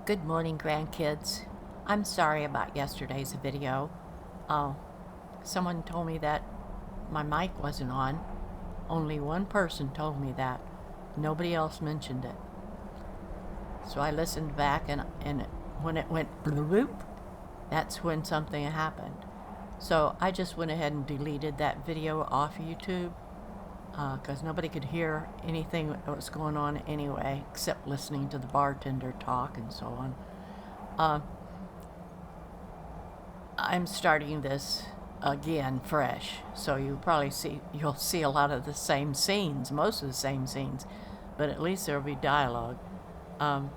Good morning, grandkids. I'm sorry about yesterday's video. Someone told me that my mic wasn't on. Only one person told me that. Nobody else mentioned it. So I listened back and when it went bloop, that's when something happened. So I just went ahead and deleted that video off YouTube because nobody could hear anything that was going on anyway, except listening to the bartender talk and so on. I'm starting this again fresh, so you'll see a lot of the same scenes, most of the same scenes, but at least there'll be dialogue. The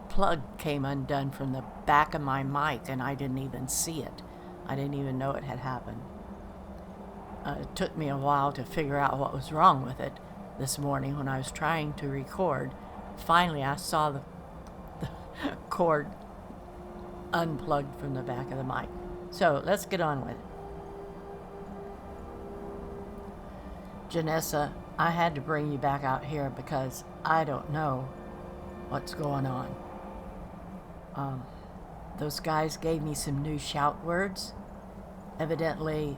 plug came undone from the back of my mic and I didn't even see it. I didn't even know it had happened. It took me a while to figure out what was wrong with it this morning when I was trying to record. Finally, I saw the cord unplugged from the back of the mic. So let's get on with it. Janessa, I had to bring you back out here because I don't know what's going on. Those guys gave me some new shout words. Evidently,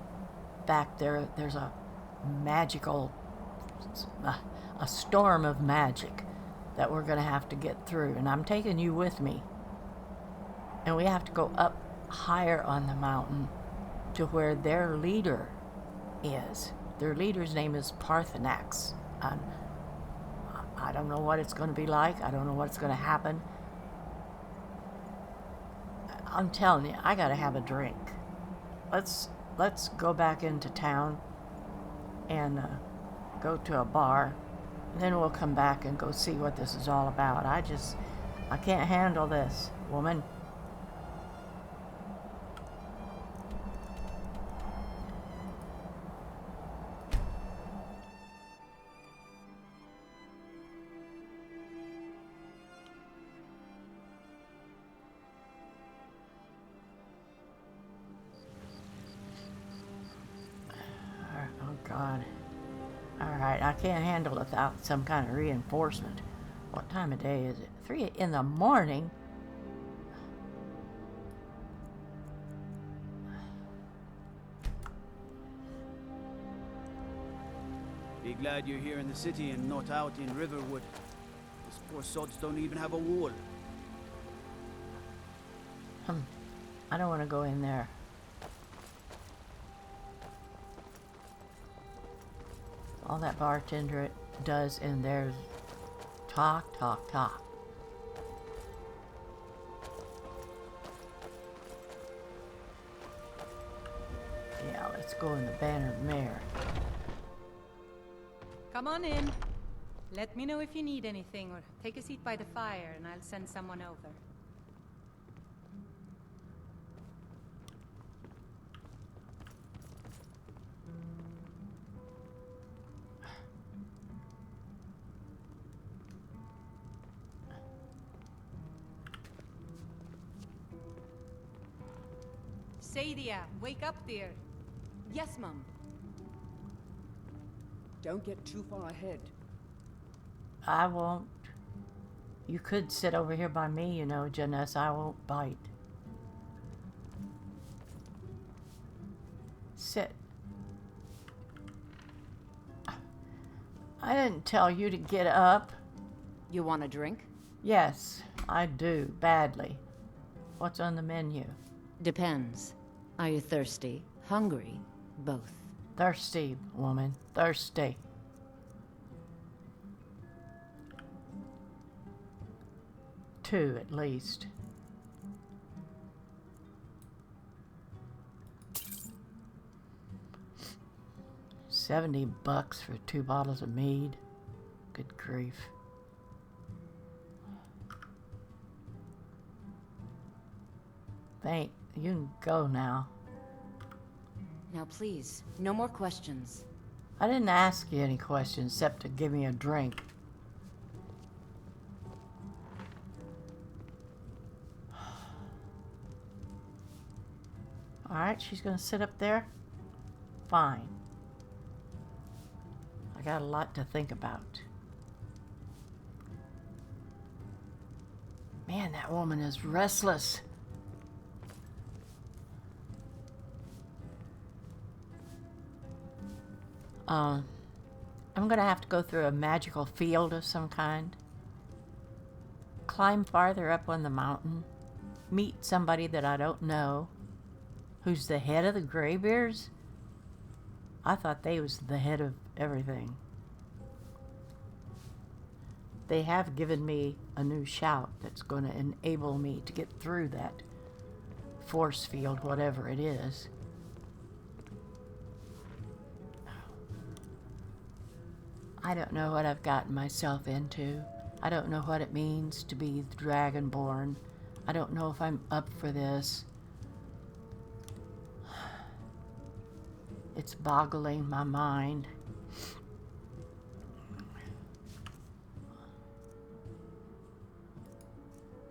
back there's a magical, a storm of magic that we're going to have to get through, and I'm taking you with me. And we have to go up higher on the mountain to where their leader is. Their leader's name is Paarthurnax. I don't know what it's going to be like. I don't know what's going to happen. I'm telling you, I got to have a drink. Let's go back into town and go to a bar. Then we'll come back and go see what this is all about. I can't handle this, woman. God. Alright, I can't handle it without some kind of reinforcement. What time of day is it? 3 in the morning? Be glad you're here in the city and not out in Riverwood. Those poor sods don't even have a wall. I don't want to go in there. All that bartender does in there is talk. Yeah, let's go in the Bannered Mare. Come on in. Let me know if you need anything, or take a seat by the fire and I'll send someone over. Sadia, wake up, dear. Yes, Mum. Don't get too far ahead. I won't. You could sit over here by me, you know, Janessa. I won't bite. Sit. I didn't tell you to get up. You want a drink? Yes, I do, badly. What's on the menu? Depends. Are you thirsty? Hungry? Both. Thirsty, woman. Thirsty. Two, at least. $70 for 2 bottles of mead. Good grief. Thank you. Can go now. Now please, no more questions. I didn't ask you any questions except to give me a drink. Alright, she's gonna sit up there? Fine. I got a lot to think about. Man, that woman is restless. I'm gonna have to go through a magical field of some kind. Climb farther up on the mountain. Meet somebody that I don't know. Who's the head of the Greybeards? I thought they was the head of everything. They have given me a new shout that's going to enable me to get through that force field, whatever it is. I don't know what I've gotten myself into. I don't know what it means to be the Dragonborn. I don't know if I'm up for this. It's boggling my mind.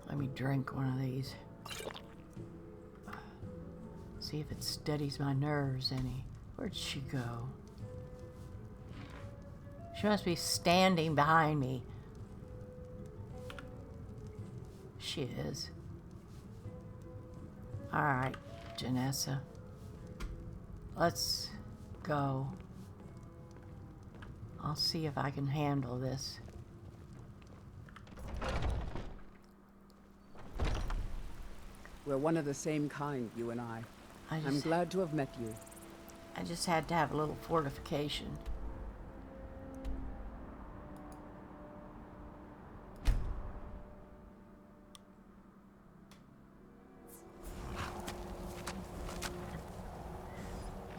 Let me drink one of these. See if it steadies my nerves any. Where'd she go? She must be standing behind me. She is. Alright, Janessa. Let's go. I'll see if I can handle this. We're one of the same kind, you and I. I'm just glad to have met you. had to have a little fortification.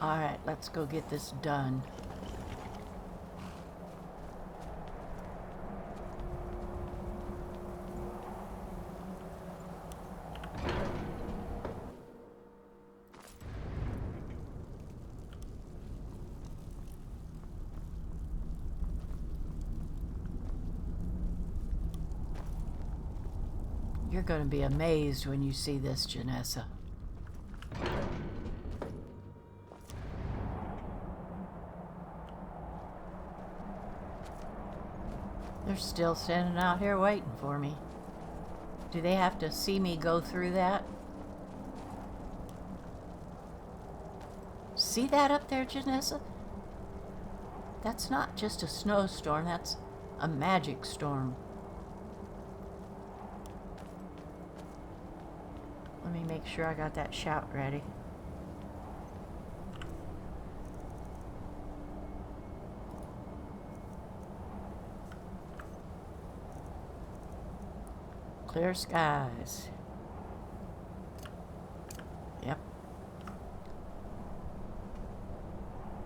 Alright, let's go get this done. You're going to be amazed when you see this, Janessa. They're still standing out here waiting for me. Do they have to see me go through that? See that up there, Janessa? That's not just a snowstorm, that's a magic storm. Let me make sure I got that shout ready. Clear skies. Yep.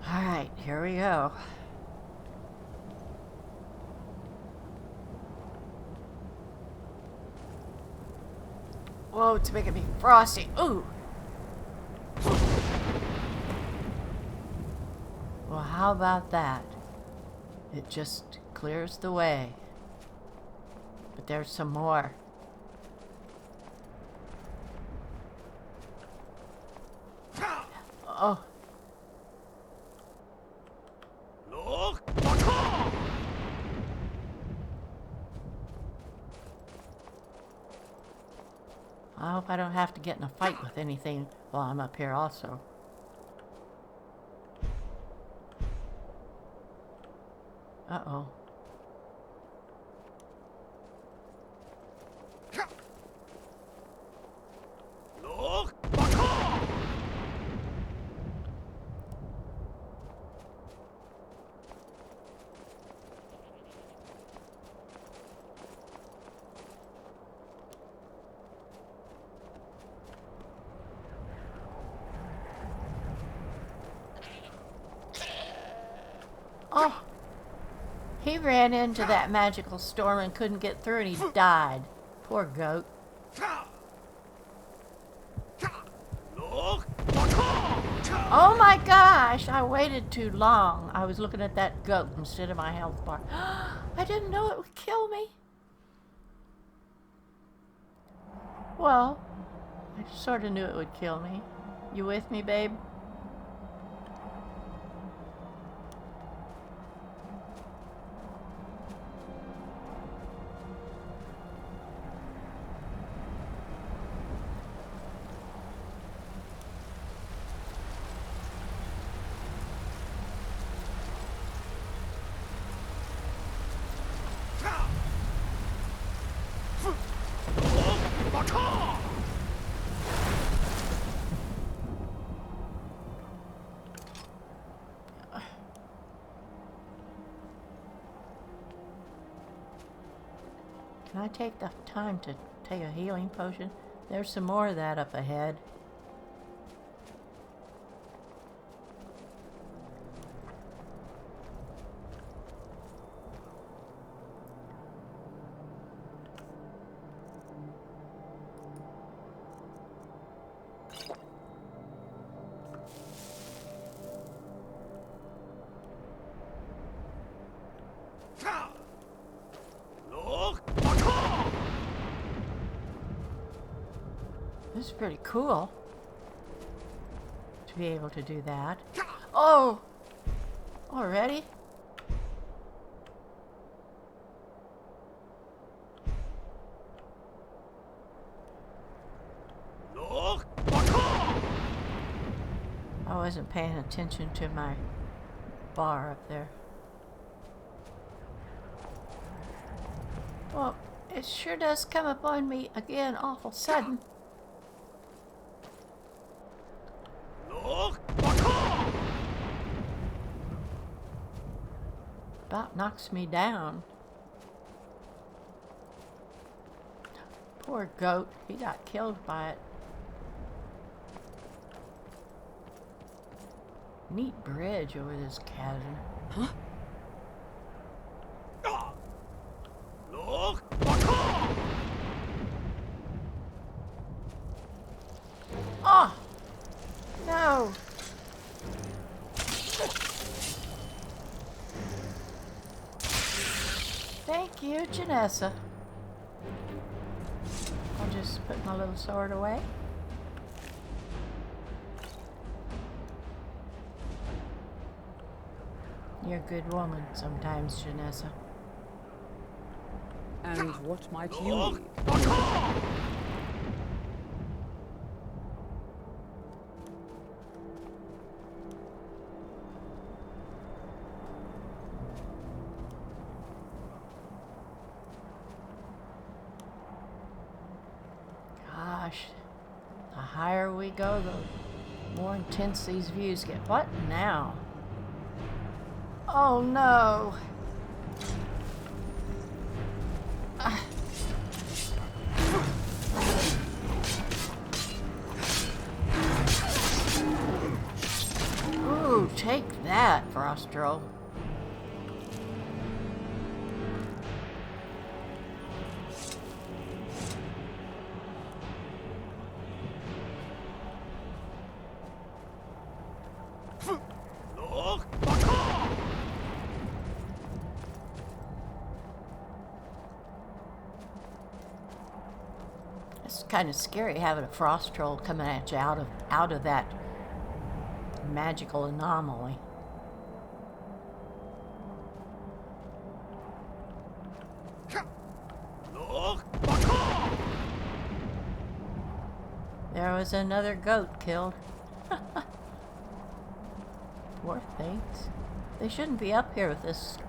Alright, here we go. Whoa, it's making me frosty. Ooh! Well, how about that? It just clears the way. But there's some more. Oh. I hope I don't have to get in a fight with anything while I'm up here also. Uh-oh. Oh, he ran into that magical storm and couldn't get through and he died. Poor goat. Oh my gosh, I waited too long. I was looking at that goat instead of my health bar. I didn't know it would kill me. Well, I sort of knew it would kill me. You with me, babe? Can I take the time to take a healing potion? There's some more of that up ahead. This is pretty cool to be able to do that. Oh! Already? I wasn't paying attention to my bar up there. Well, it sure does come upon me again awful sudden. About knocks me down. Poor goat, he got killed by it. Neat bridge over this chasm. Huh? Oh! No! Thank you, Janessa. I'll just put my little sword away. You're a good woman sometimes, Janessa. And what might you need? Gosh, the higher we go, the more intense these views get. What now? Oh no! Ooh, take that, Frostro. It's kind of scary having a frost troll coming at you out of that magical anomaly. There was another goat killed. Poor things. They shouldn't be up here with this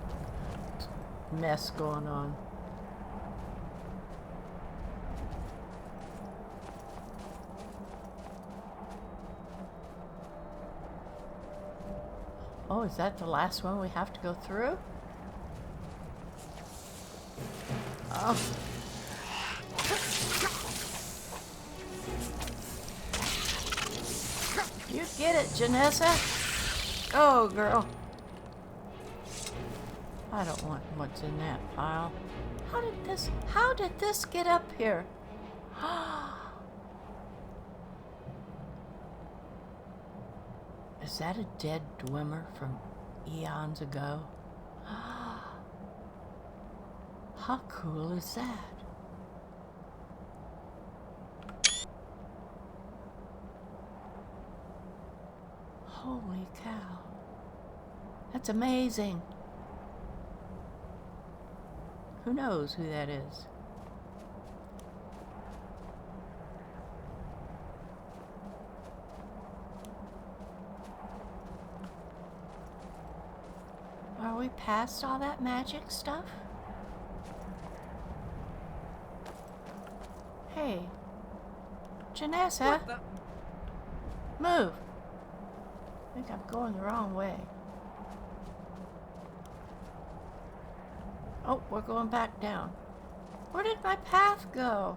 mess going on. Oh, is that the last one we have to go through? Oh. You get it, Janessa. Go, girl. I don't want what's in that pile. How did this get up here? Is that a dead Dwemer from eons ago? How cool is that? Holy cow. That's amazing. Who knows who that is? Are we past all that magic stuff? Hey, Janessa, move. I think I'm going the wrong way. Oh, we're going back down. Where did my path go?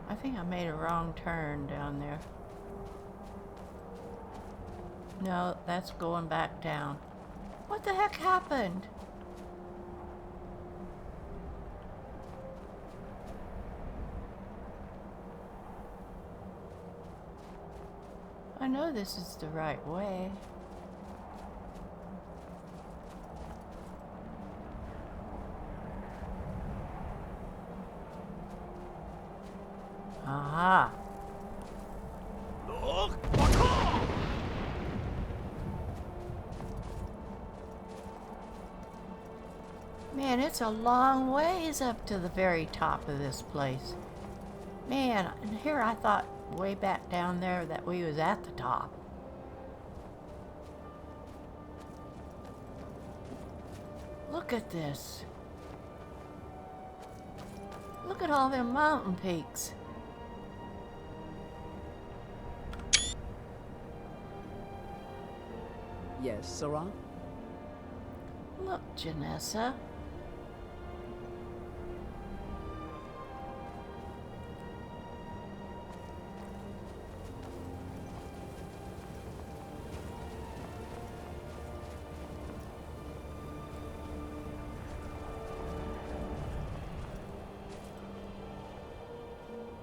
I think I made a wrong turn down there. No, that's going back down. What the heck happened? I know this is the right way. Aha. Man, it's a long ways up to the very top of this place. Man, and here I thought way back down there that we was at the top. Look at this. Look at all them mountain peaks. Yes, Sarah? Look, Janessa.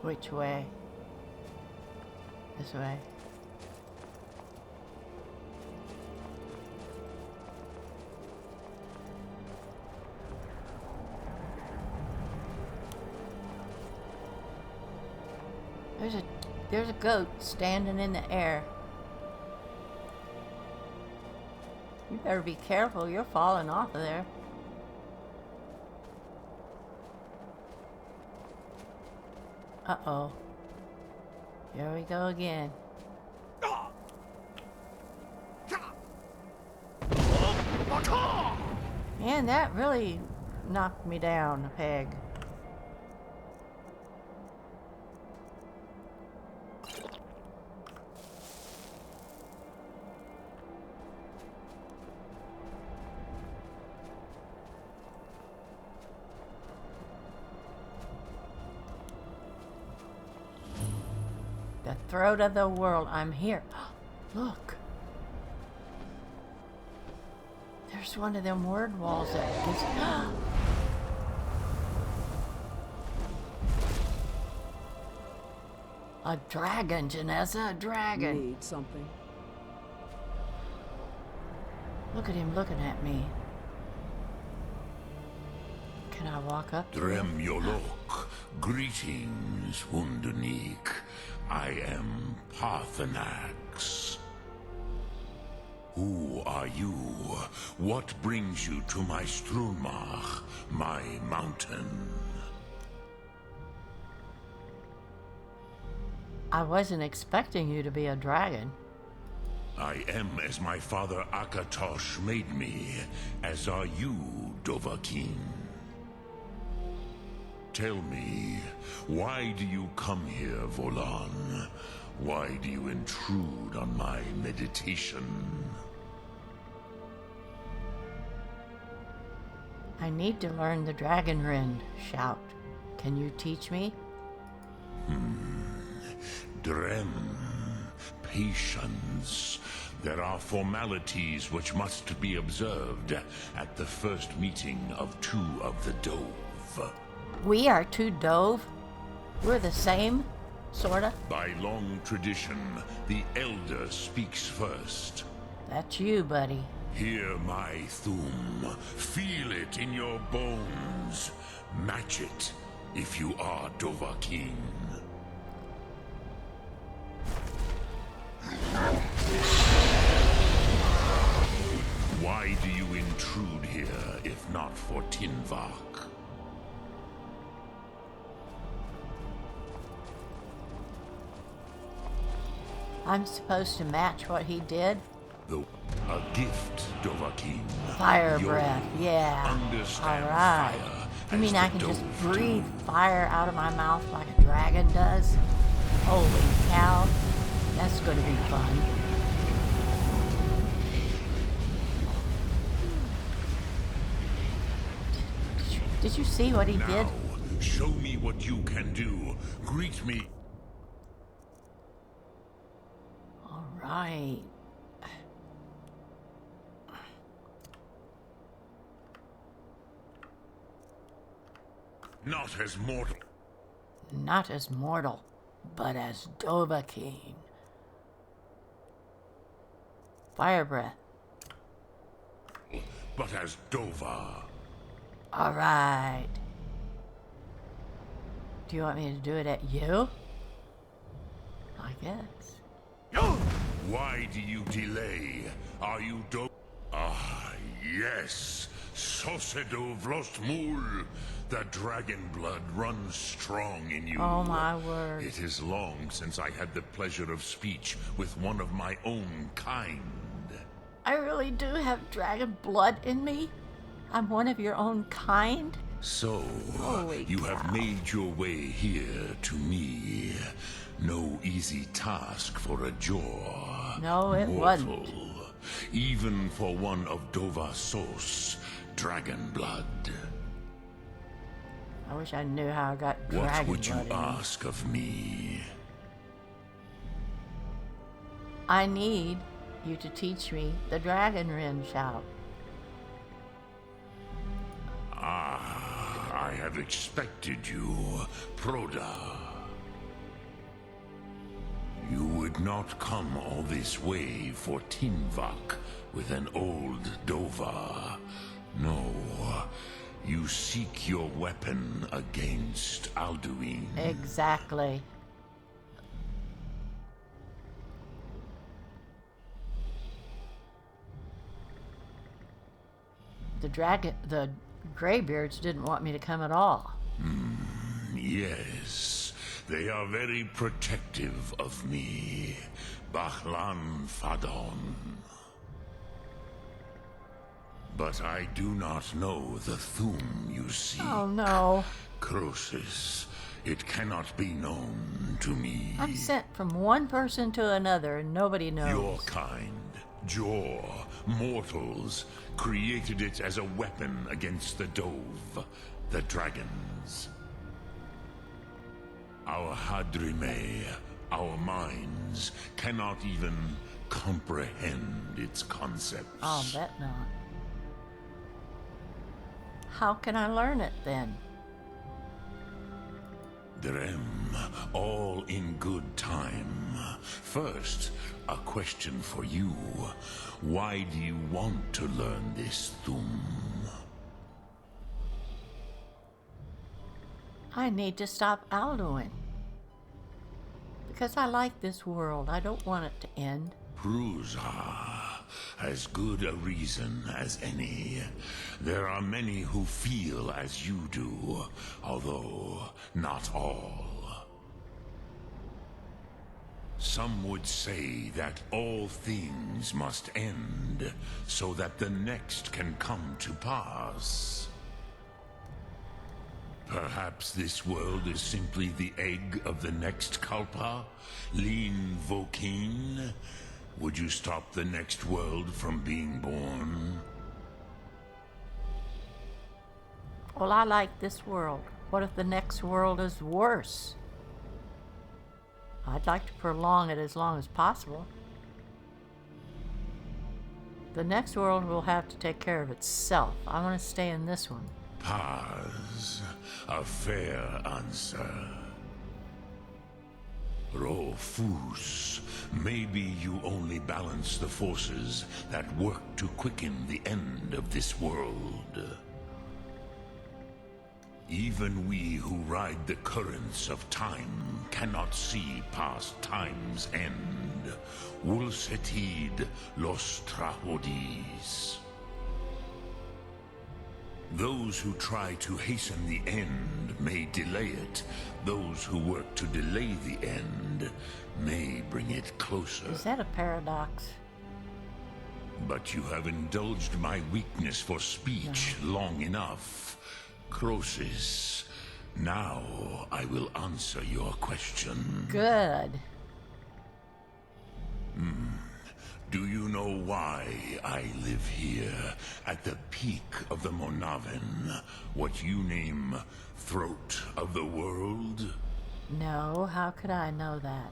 Which way? This way. There's a goat standing in the air. You better be careful, you're falling off of there. Uh-oh. Here we go again. Man, that really knocked me down a peg. The throat of the world. I'm here. Look. There's one of them word walls that is. A dragon, Janessa, a dragon. Need something. Look at him looking at me. Can I walk up? Drem Yolok. Greetings, Wunderneek. I am Paarthurnax. Who are you? What brings you to my Strunmach, my mountain? I wasn't expecting you to be a dragon. I am as my father Akatosh made me, as are you, Dovahkiin. Tell me, why do you come here, Volan? Why do you intrude on my meditation? I need to learn the dragon rend. Shout. Can you teach me? Drem. Patience. There are formalities which must be observed at the first meeting of two of the Dove. We are two Dove? We're the same? Sorta? By long tradition, the Elder speaks first. That's you, buddy. Hear my Thu'um. Feel it in your bones. Match it if you are Dovahkiin. Why do you intrude here if not for Tinvak? I'm supposed to match what he did? A gift, Dovahkiin. Fire Your breath, yeah. Understand Alright. fire You mean as I the can just Dove breathe do. fire out of my mouth like a dragon does? Holy cow. That's gonna be fun. Did you see what he did? Now, show me what you can do. Greet me. All right. Not as mortal. Not as mortal, but as Dovahkiin. Fire breath. But as Dova. All right. Do you want me to do it at you? I guess. Why do you delay? Are you Ah, yes. Sosedo Vlostmul. The dragon blood runs strong in you. Oh my word. It is long since I had the pleasure of speech with one of my own kind. I really do have dragon blood in me? I'm one of your own kind? So, Holy you cow. have made your way here to me. No easy task for a jaw. No, it Mortal. wasn't. Even for one of Dova Sos, dragon blood. I wish I knew how I got What dragon would you blood in me. ask of me? I need you to teach me the dragon Rin shout. I have expected you, Proda. You would not come all this way for Tinvak with an old Dova. No, you seek your weapon against Alduin. Exactly. The Greybeards didn't want me to come at all. Yes, they are very protective of me. Bachlan Fadon. But I do not know the Thu'um you see. Oh no. Croesus, it cannot be known to me. I'm sent from one person to another and nobody knows. Your kind, Jor, mortals, created it as a weapon against the Dove, the dragons. Our Hadrime, our minds, cannot even comprehend its concepts. I'll bet not. How can I learn it then? Drem, all in good time. First, a question for you. Why do you want to learn this Thu'um? I need to stop Alduin. Because I like this world. I don't want it to end. Prusa, as good a reason as any. There are many who feel as you do, although not all. Some would say that all things must end, so that the next can come to pass. Perhaps this world is simply the egg of the next Kalpa? Lean Vokin? Would you stop the next world from being born? Well, I like this world. What if the next world is worse? I'd like to prolong it as long as possible. The next world will have to take care of itself. I want to stay in this one. Paz, a fair answer. Rofus, maybe you only balance the forces that work to quicken the end of this world. Even we who ride the currents of time cannot see past time's end. Wulsetid los trahodis. Those who try to hasten the end may delay it. Those who work to delay the end may bring it closer. Is that a paradox? But you have indulged my weakness for speech long enough. Croesus, now I will answer your question. Good. Do Do you know why I live here, at the peak of the Monaven, what you name Throat of the World? No, how could I know that?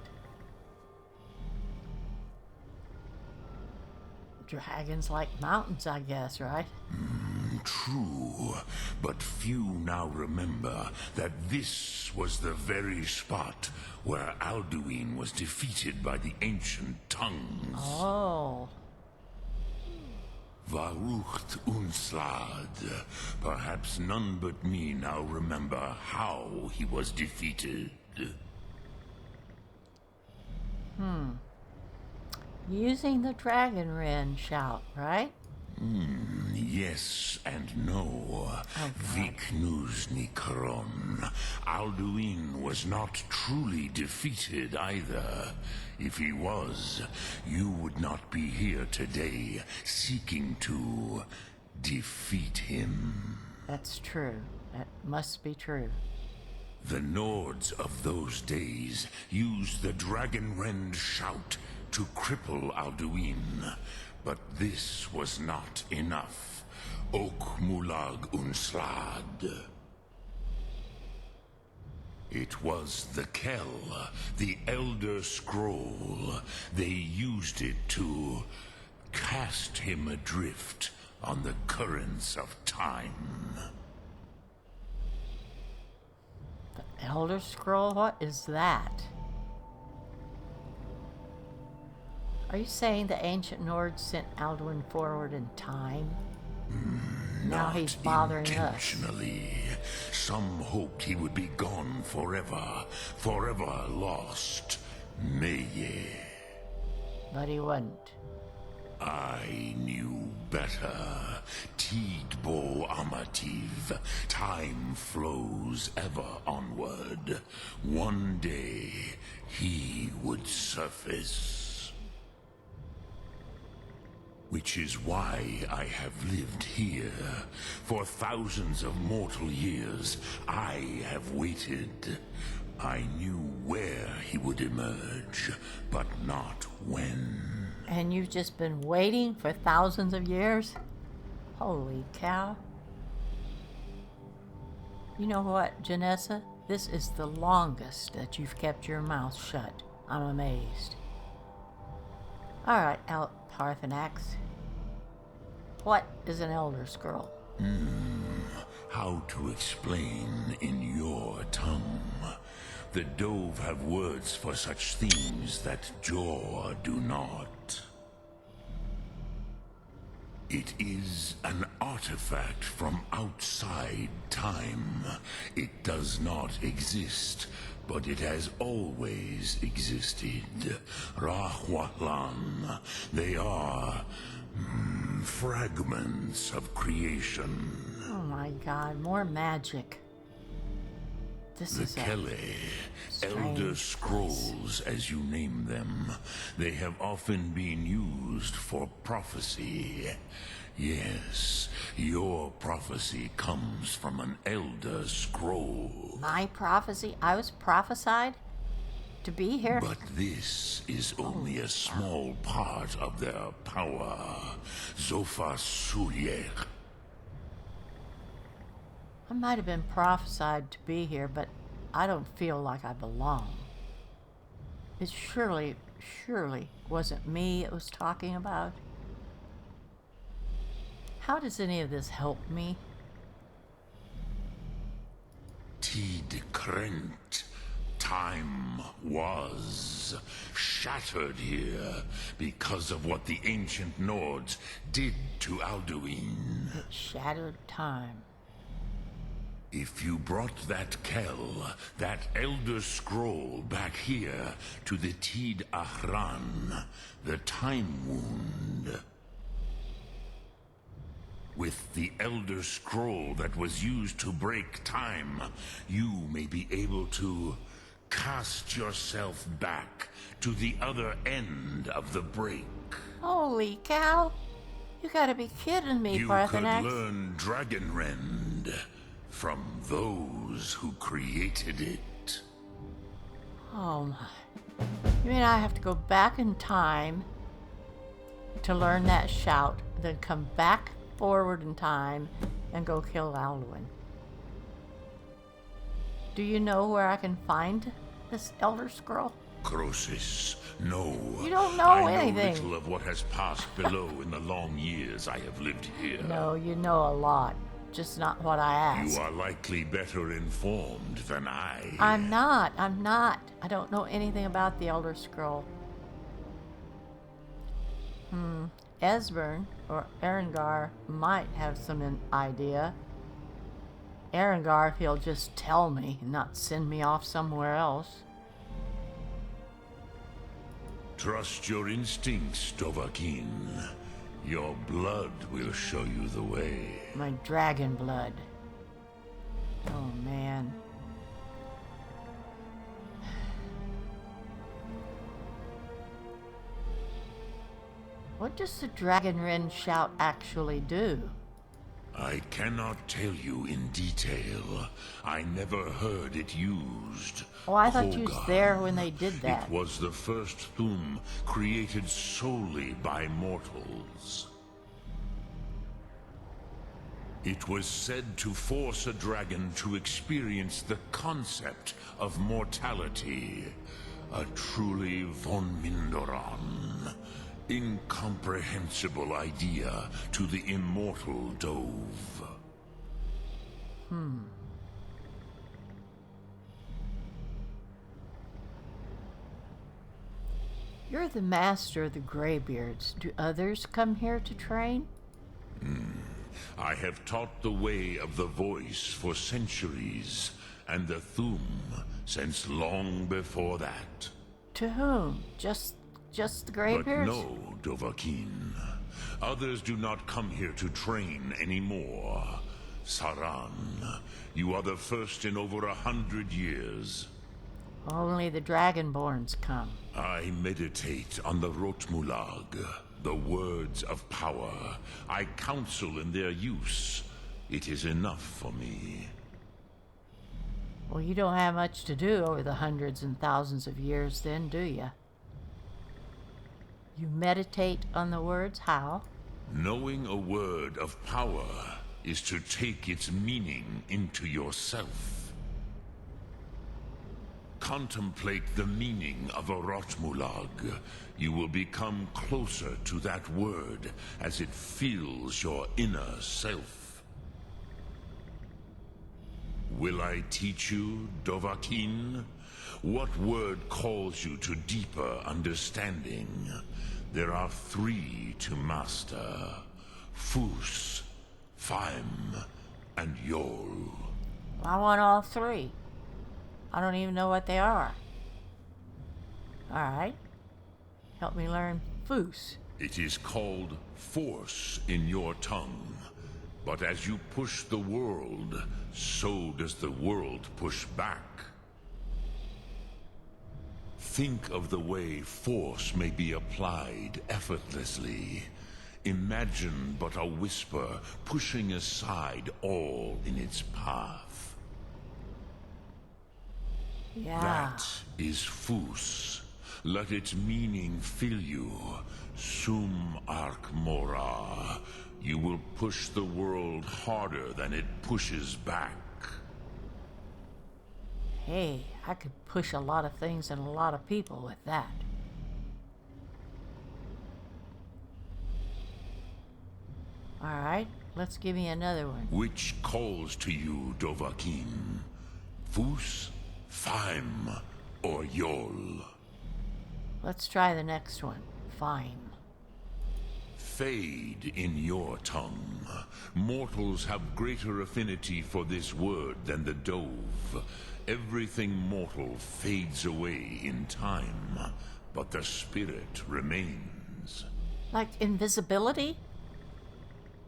Dragons like mountains, I guess, right? True, but few now remember that this was the very spot where Alduin was defeated by the ancient tongues. Oh. Varucht Unslad. Perhaps none but me now remember how he was defeated. Using the dragon wren shout, right? Yes and no. Viknusnikron. Alduin was not truly defeated either. If he was, you would not be here today seeking to defeat him. That's true. That must be true. The Nords of those days used the Dragonrend shout to cripple Alduin. But this was not enough. Ok Mulag Unslad. It was the Kell, the Elder Scroll. They used it to cast him adrift on the currents of time. The Elder Scroll? What is that? Are you saying the ancient Nords sent Alduin forward in time? Now he's bothering us. Intentionally. Some hoped he would be gone forever, forever lost. Meye. But he wasn't. I knew better. Tidbo Amativ. Time flows ever onward. One day, he would surface. Which is why I have lived here. For thousands of mortal years, I have waited. I knew where he would emerge, but not when. And you've just been waiting for thousands of years? Holy cow. You know what, Janessa? This is the longest that you've kept your mouth shut. I'm amazed. Alright, Paarthurnax. What is an Elder Scroll? How to explain in your tongue? The Dove have words for such things that Jor do not. It is an artifact from outside time. It does not exist, but it has always existed. Rahwatlan. They are fragments of creation. Oh my god, more magic. This The is Kelle, Elder strange Scrolls as you name them, they have often been used for prophecy. Yes, your prophecy comes from an Elder Scroll. My prophecy? I was prophesied to be here? But this is only a small part of their power. Zofa Suryek. I might have been prophesied to be here, but I don't feel like I belong. It surely wasn't me it was talking about. How does any of this help me? Tid Krent. Time was shattered here because of what the ancient Nords did to Alduin. It shattered time. If you brought that Kell, that Elder Scroll back here to the Tid Ahran, the Time Wound. With the Elder Scroll that was used to break time, you may be able to cast yourself back to the other end of the break. Holy cow! You gotta be kidding me, You Paarthurnax. could learn Dragonrend from those who created it. Oh my. You mean I have to go back in time to learn that shout, then come back forward in time and go kill Alduin. Do you know where I can find this Elder Scroll? Croesus, no. You don't know I anything. know little of what has passed below in the long years I have lived here. No, you know a lot. Just not what I asked. You are likely better informed than I. I'm not. I don't know anything about the Elder Scroll. Esbern or Erengar might have some idea. Erengar, if he'll just tell me and not send me off somewhere else. Trust your instincts, Dovahkiin. Your blood will show you the way. My dragon blood. Oh, man. What does the dragon wren shout actually do? I cannot tell you in detail. I never heard it used. Oh, I thought you was Hrothgar. there when they did that. It was the first Thu'um created solely by mortals. It was said to force a dragon to experience the concept of mortality. A truly von Mindoran, incomprehensible idea to the immortal Dove. You're the master of the Greybeards. Do others come here to train? I have taught the way of the voice for centuries, and the Thu'um since long before that. To whom? Just the But Greybeards? no, Dovahkiin. Others do not come here to train anymore. Saran, you are the first in over 100 years. Only the Dragonborns come. I meditate on the Rotmulag, the words of power. I counsel in their use. It is enough for me. Well, you don't have much to do over the hundreds and thousands of years then, do you? You meditate on the words? How? Knowing a word of power is to take its meaning into yourself. Contemplate the meaning of a Rotmulag. You will become closer to that word as it fills your inner self. Will I teach you, Dovahkiin? What word calls you to deeper understanding? There are 3 to master: Fus, Faim, and Yol. I want all 3. I don't even know what they are. Alright. Help me learn Fus. It is called force in your tongue. But as you push the world, so does the world push back. Think of the way force may be applied effortlessly. Imagine but a whisper pushing aside all in its path. Yeah. That is Fus. Let its meaning fill you. Sum arc mora. You will push the world harder than it pushes back. Hey, I could push a lot of things and a lot of people with that. Alright, let's give me another one. Which calls to you, Dovahkiin? Fus, Faim, or Yol? Let's try the next one. Fine. Fade in your tongue. Mortals have greater affinity for this word than the Dove. Everything mortal fades away in time, but the spirit remains. Like invisibility?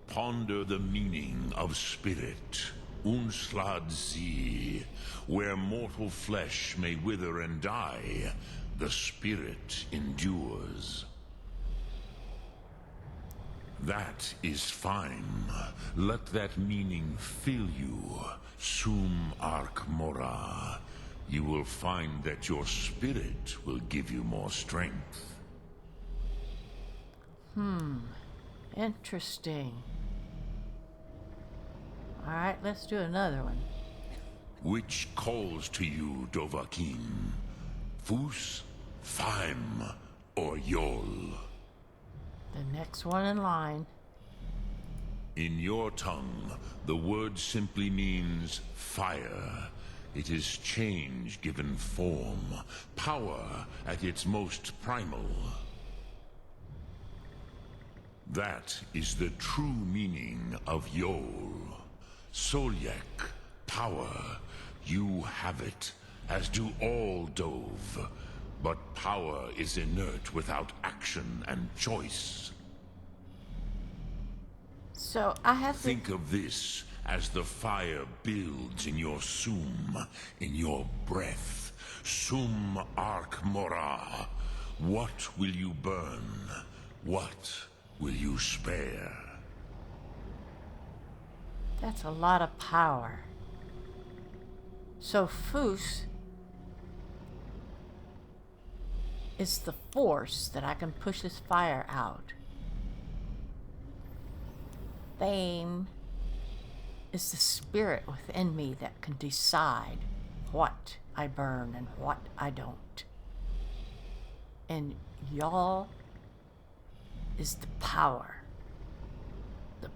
Ponder the meaning of spirit. Unslad Z. Where mortal flesh may wither and die, the spirit endures. That is fine. Let that meaning fill you. Sum arc mora. You will find that your spirit will give you more strength. Interesting. Alright, let's do another one. Which calls to you, Dovahkiin? Fus, Faim, or Yol? The next one in line. In your tongue, the word simply means fire. It is change given form, power at its most primal. That is the true meaning of Yol. Solyek, power. You have it, as do all Dove. But power is inert without action and choice. So I have to... Think of this as the fire builds in your sum, in your breath. Sum arc mora. What will you burn? What will you spare? That's a lot of power. So Fus is the force that I can push this fire out. Fame is the spirit within me that can decide what I burn and what I don't. And y'all is the power, the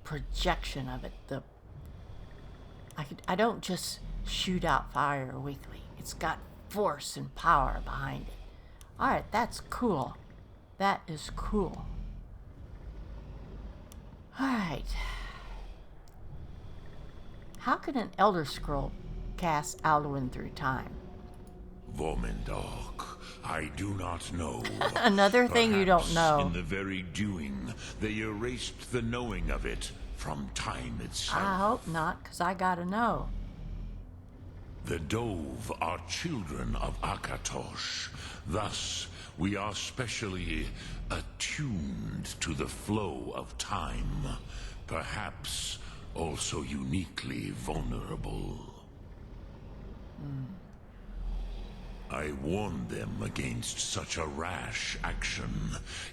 projection of it. I don't just shoot out fire weakly. It's got force and power behind it. All right, that's cool. That is cool. All right. How can an Elder Scroll cast Alduin through time? Vormendok, I do not know. Another thing you don't know. In the very doing, they erased the knowing of it from time itself. I hope not, because I gotta know. The Dove are children of Akatosh. Thus, we are specially attuned to the flow of time. Perhaps also uniquely vulnerable. I warned them against such a rash action.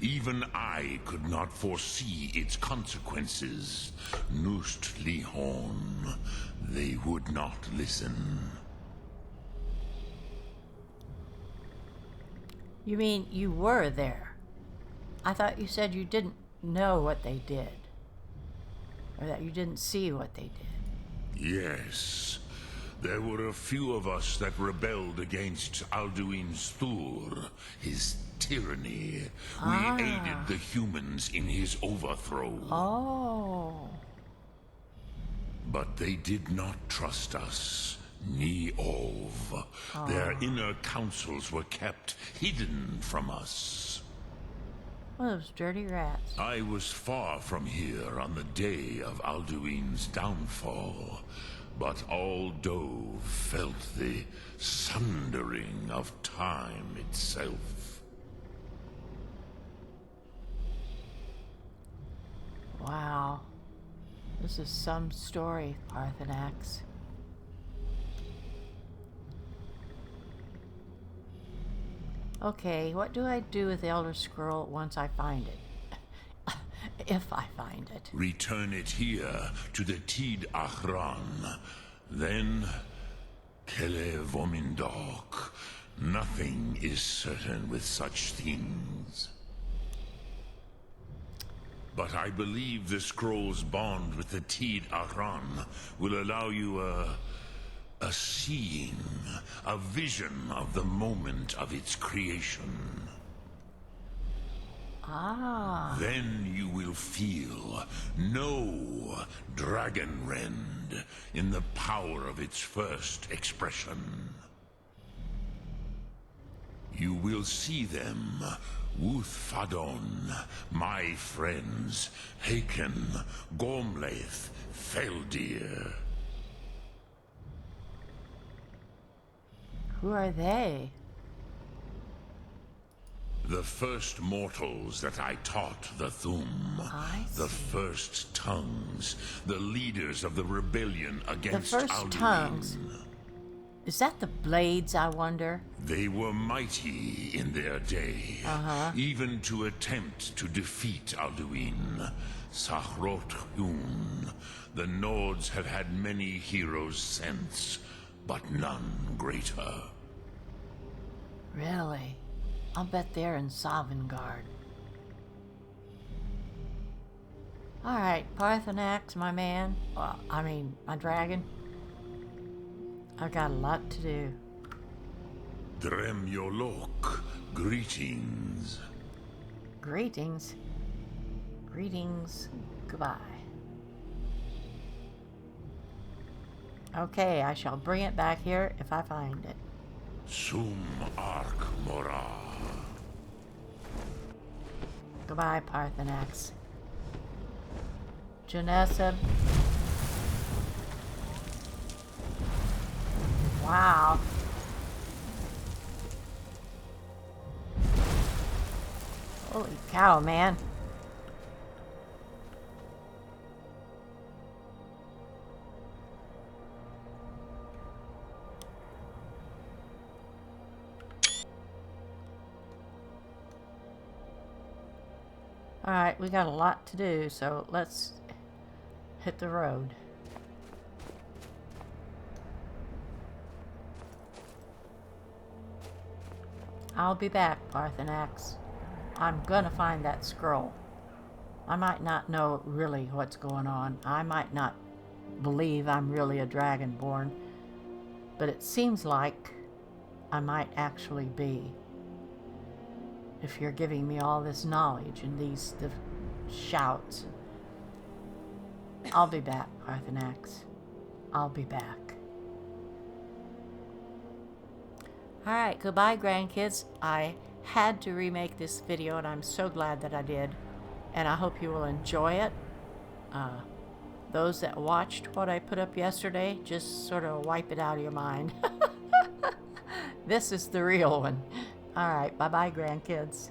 Even I could not foresee its consequences. Nust Lihorn. They would not listen. You mean you were there? I thought you said you didn't know what they did. Or that you didn't see what they did. Yes. There were a few of us that rebelled against Alduin's Thur, his tyranny. We aided the humans in his overthrow. Oh. But they did not trust us. Ni Ov. Their inner counsels were kept hidden from us. Well, those dirty rats. I was far from here on the day of Alduin's downfall, but all Dove felt the sundering of time itself. Wow. This is some story, Paarthurnax. Okay, what do I do with the Elder Scroll once I find it? If I find it. Return it here to the Tid Achran. Then, Kele Vormendok. Nothing is certain with such things. But I believe the scroll's bond with the Tid Achran will allow you a seeing, a vision of the moment of its creation. Then you will feel, know Dragonrend in the power of its first expression. You will see them, Wuthfadon, my friends, Haken, Gormlaith, Feldir. Who are they? The first mortals that I taught the Thu'um. The first tongues. The leaders of the rebellion against the first Alduin. tongues. Is that the blades, I wonder? They were mighty in their day, even to attempt to defeat Alduin. Thu'um. The Nords have had many heroes since, but none greater. Really? I'll bet they're in Sovngarde. Alright, Paarthurnax, my man. Well, I mean, my dragon. I've got a lot to do. Dremyolok, greetings. Greetings. Greetings. Goodbye. Okay, I shall bring it back here if I find it. Sum arc mora. Goodbye, Paarthurnax. Janessa. Wow. Holy cow, man. Alright, we got a lot to do, so let's hit the road. I'll be back, Paarthurnax. I'm gonna find that scroll. I might not know really what's going on. I might not believe I'm really a Dragonborn. But it seems like I might actually be. If you're giving me all this knowledge and these shouts. I'll be back, Paarthurnax. I'll be back. Alright, goodbye, grandkids. I had to remake this video, and I'm so glad that I did. And I hope you will enjoy it. Those that watched what I put up yesterday, just sort of wipe it out of your mind. This is the real one. Alright, bye-bye, grandkids.